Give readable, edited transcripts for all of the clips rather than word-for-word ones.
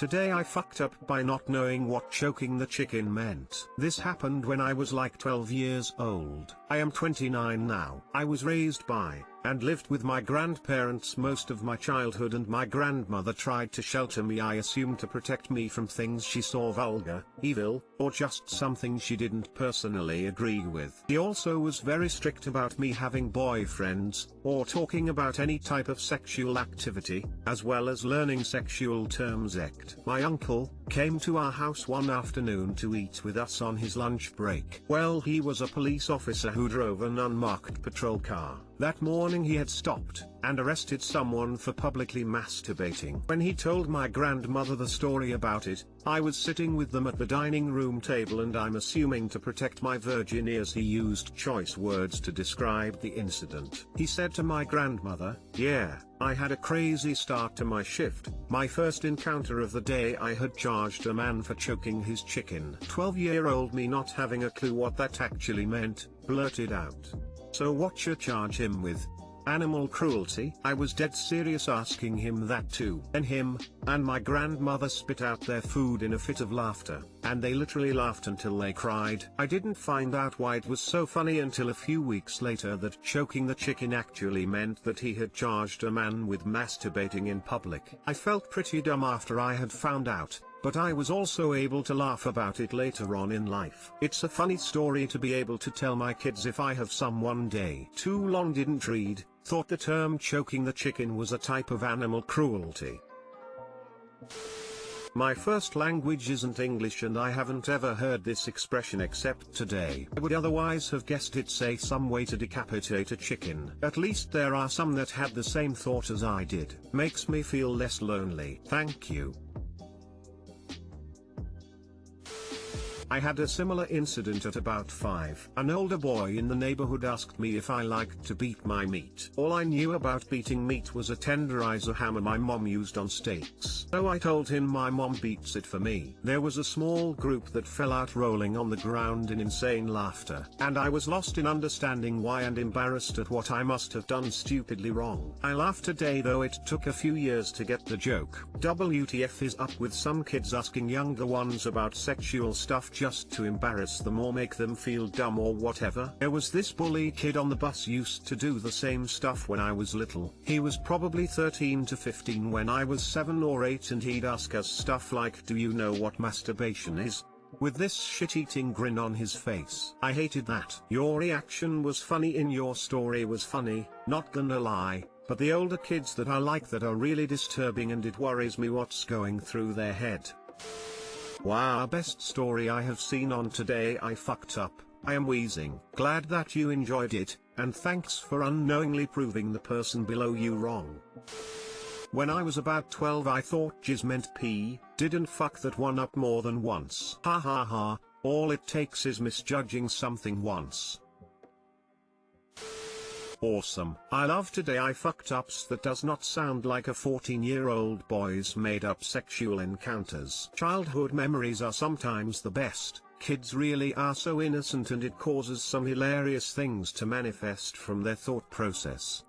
Today I fucked up by not knowing what choking the chicken meant. This happened when I was like 12 years old. I am 29 now. I was raised by, and lived with my grandparents most of my childhood, and my grandmother tried to shelter me, I assume to protect me from things she saw vulgar, evil, or just something she didn't personally agree with. She also was very strict about me having boyfriends, or talking about any type of sexual activity, as well as learning sexual terms. My uncle came to our house one afternoon to eat with us on his lunch break. Well, he was a police officer who drove an unmarked patrol car. That morning he had stopped and arrested someone for publicly masturbating. When he told my grandmother the story about it, I was sitting with them at the dining room table, and I'm assuming to protect my virgin ears he used choice words to describe the incident. He said to my grandmother, "Yeah, I had a crazy start to my shift. My first encounter of the day, I had charged a man for choking his chicken." 12-year-old me, not having a clue what that actually meant, blurted out, "So what you charge him with? Animal cruelty?" I was dead serious asking him that too. Then him and my grandmother spit out their food in a fit of laughter, and they literally laughed until they cried. I didn't find out why it was so funny until a few weeks later that choking the chicken actually meant that he had charged a man with masturbating in public. I felt pretty dumb after I had found out, but I was also able to laugh about it later on in life. It's a funny story to be able to tell my kids if I have some one day. Too long didn't read, thought the term choking the chicken was a type of animal cruelty. My first language isn't English, and I haven't ever heard this expression except today. I would otherwise have guessed it say some way to decapitate a chicken. At least there are some that had the same thought as I did. Makes me feel less lonely. Thank you. I had a similar incident at about 5. An older boy in the neighborhood asked me if I liked to beat my meat. All I knew about beating meat was a tenderizer hammer my mom used on steaks. So I told him my mom beats it for me. There was a small group that fell out rolling on the ground in insane laughter, and I was lost in understanding why and embarrassed at what I must have done stupidly wrong. I laugh today, though it took a few years to get the joke. WTF is up with some kids asking younger ones about sexual stuff just to embarrass them or make them feel dumb or whatever. There was this bully kid on the bus used to do the same stuff when I was little. He was probably 13 to 15 when I was 7 or 8, and he'd ask us stuff like, "Do you know what masturbation is?" with this shit-eating grin on his face. I hated that. Your reaction was funny, in your story was funny, not gonna lie, but the older kids that are like that are really disturbing, and it worries me what's going through their head. Wow, best story I have seen on Today I Fucked Up. I am wheezing. Glad that you enjoyed it, and thanks for unknowingly proving the person below you wrong. When I was about 12 I thought jizz meant pee, didn't fuck that one up more than once. Ha ha ha, all it takes is misjudging something once. Awesome. I love Today I Fucked Ups that does not sound like a 14-year-old boy's made-up sexual encounters. Childhood memories are sometimes the best. Kids really are so innocent, and it causes some hilarious things to manifest from their thought process.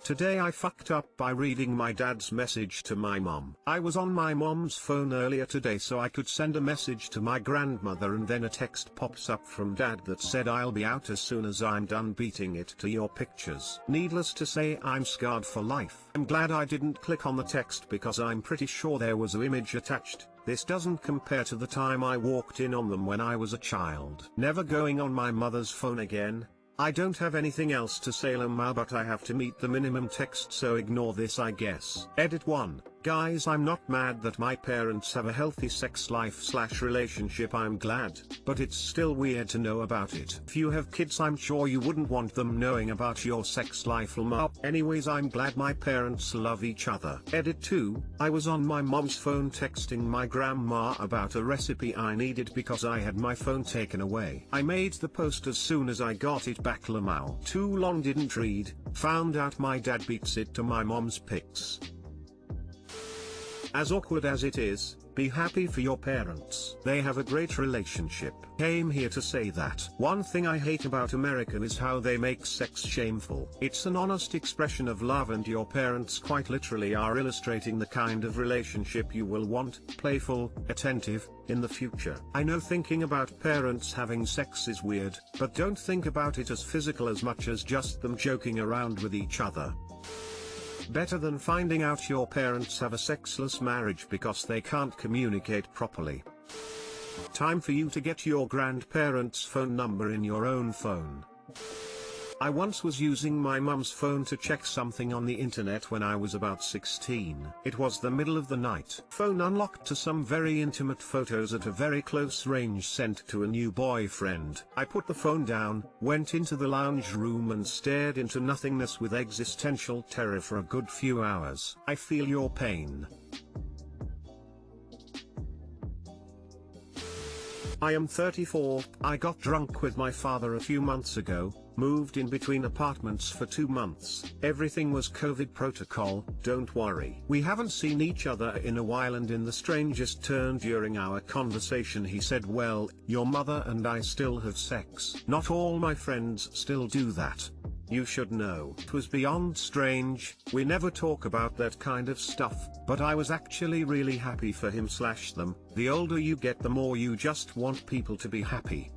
Today I fucked up by reading my dad's message to my mom. I was on my mom's phone earlier today so I could send a message to my grandmother, and then a text pops up from dad that said, "I'll be out as soon as I'm done beating it to your pictures." Needless to say, I'm scarred for life. I'm glad I didn't click on the text because I'm pretty sure there was an image attached. This doesn't compare to the time I walked in on them when I was a child. Never going on my mother's phone again. I don't have anything else to say Lama, but I have to meet the minimum text, so ignore this I guess. Edit 1. Guys, I'm not mad that my parents have a healthy sex life/relationship, I'm glad, but it's still weird to know about it. If you have kids, I'm sure you wouldn't want them knowing about your sex life Lama. Anyways, I'm glad my parents love each other. Edit 2. I was on my mom's phone texting my grandma about a recipe I needed because I had my phone taken away. I made the post as soon as I got it back Lamau. Too long didn't read, found out my dad beats it to my mom's pics. As awkward as it is, Be happy for your parents. They have a great relationship. Came here to say that one thing I hate about America is how they make sex shameful. It's an honest expression of love, and your parents quite literally are illustrating the kind of relationship you will want, playful, attentive, in the future. I know thinking about parents having sex is weird, but don't think about it as physical as much as just them joking around with each other. Better than finding out your parents have a sexless marriage because they can't communicate properly. Time for you to get your grandparents' phone number in your own phone. I once was using my mum's phone to check something on the internet when I was about 16. It was the middle of the night. Phone unlocked to some very intimate photos at a very close range sent to a new boyfriend. I put the phone down, went into the lounge room and stared into nothingness with existential terror for a good few hours. I feel your pain. I am 34, I got drunk with my father a few months ago, moved in between apartments for 2 months. Everything was COVID protocol, don't worry. We haven't seen each other in a while, and in the strangest turn during our conversation he said, well, your mother and I still have sex. Not all my friends still do that. You should know. It was beyond strange. We never talk about that kind of stuff, but I was actually really happy for him/them. The older you get, the more you just want people to be happy.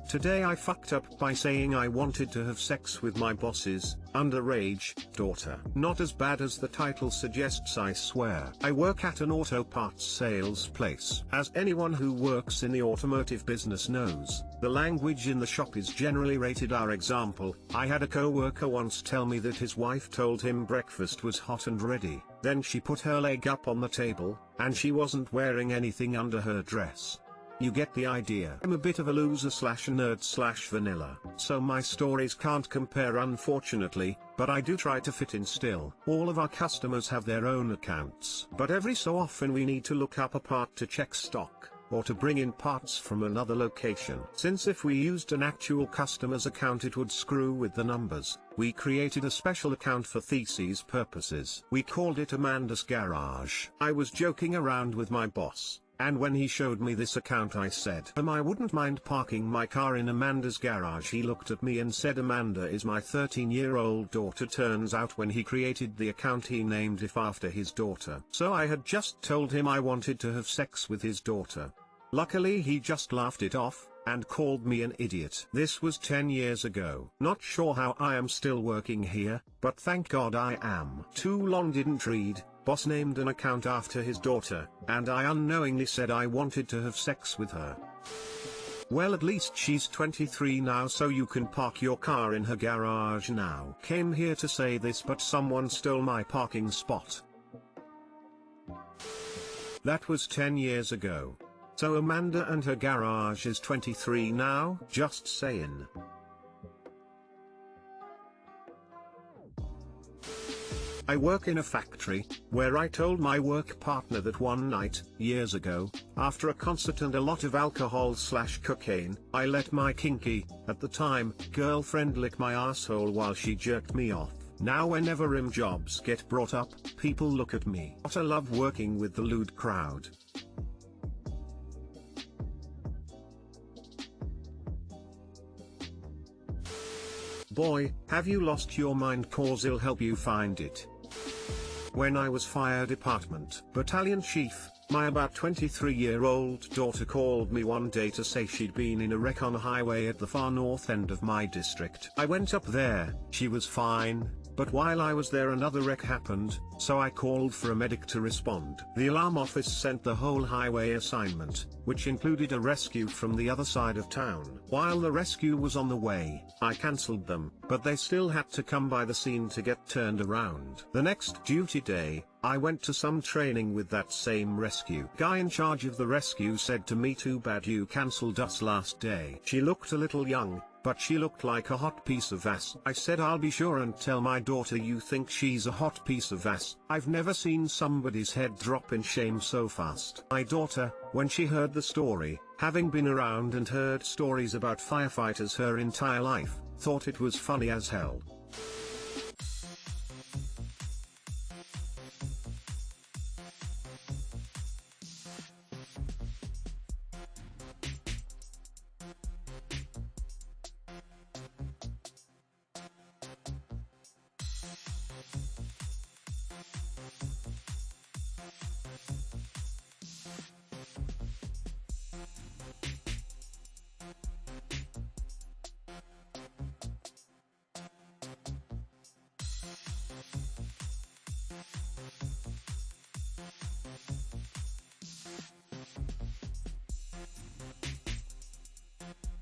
Today I fucked up by saying I wanted to have sex with my boss's underage daughter. Not as bad as the title suggests, I swear. I work at an auto parts sales place. As anyone who works in the automotive business knows, the language in the shop is generally rated R. Example, I had a co-worker once tell me that his wife told him breakfast was hot and ready, then she put her leg up on the table, and she wasn't wearing anything under her dress. You get the idea. I'm a bit of a loser/nerd/vanilla, so my stories can't compare unfortunately, but I do try to fit in still. All of our customers have their own accounts, but every so often we need to look up a part to check stock, or to bring in parts from another location. Since if we used an actual customer's account it would screw with the numbers, we created a special account for thesis purposes. We called it Amanda's Garage. I was joking around with my boss, and when he showed me this account I said, I wouldn't mind parking my car in Amanda's garage. He looked at me and said, Amanda is my 13-year-old daughter. Turns out when he created the account he named it after his daughter. So I had just told him I wanted to have sex with his daughter. Luckily he just laughed it off, and called me an idiot. This was 10 years ago. Not sure how I am still working here, but thank God I am. Too long didn't read. Boss named an account after his daughter, and I unknowingly said I wanted to have sex with her. Well, at least she's 23 now, so you can park your car in her garage now. Came here to say this, but someone stole my parking spot. That was 10 years ago. So Amanda and her garage is 23 now? Just saying. I work in a factory, where I told my work partner that one night, years ago, after a concert and a lot of alcohol/cocaine, I let my kinky, at the time, girlfriend lick my asshole while she jerked me off. Now whenever rim jobs get brought up, people look at me. But I love working with the lewd crowd. Boy, have you lost your mind? Cause I'll help you find it. When I was fire department battalion chief, my about 23-year-old daughter called me one day to say she'd been in a wreck on a highway at the far north end of my district. I went up there, she was fine, but while I was there another wreck happened, so I called for a medic to respond. The alarm office sent the whole highway assignment, which included a rescue from the other side of town. While the rescue was on the way, I cancelled them, but they still had to come by the scene to get turned around. The next duty day, I went to some training with that same rescue. Guy in charge of the rescue said to me, too bad you cancelled us last day. She looked a little young, but she looked like a hot piece of ass. I said, I'll be sure and tell my daughter you think she's a hot piece of ass. I've never seen somebody's head drop in shame so fast. My daughter, when she heard the story, having been around and heard stories about firefighters her entire life, thought it was funny as hell.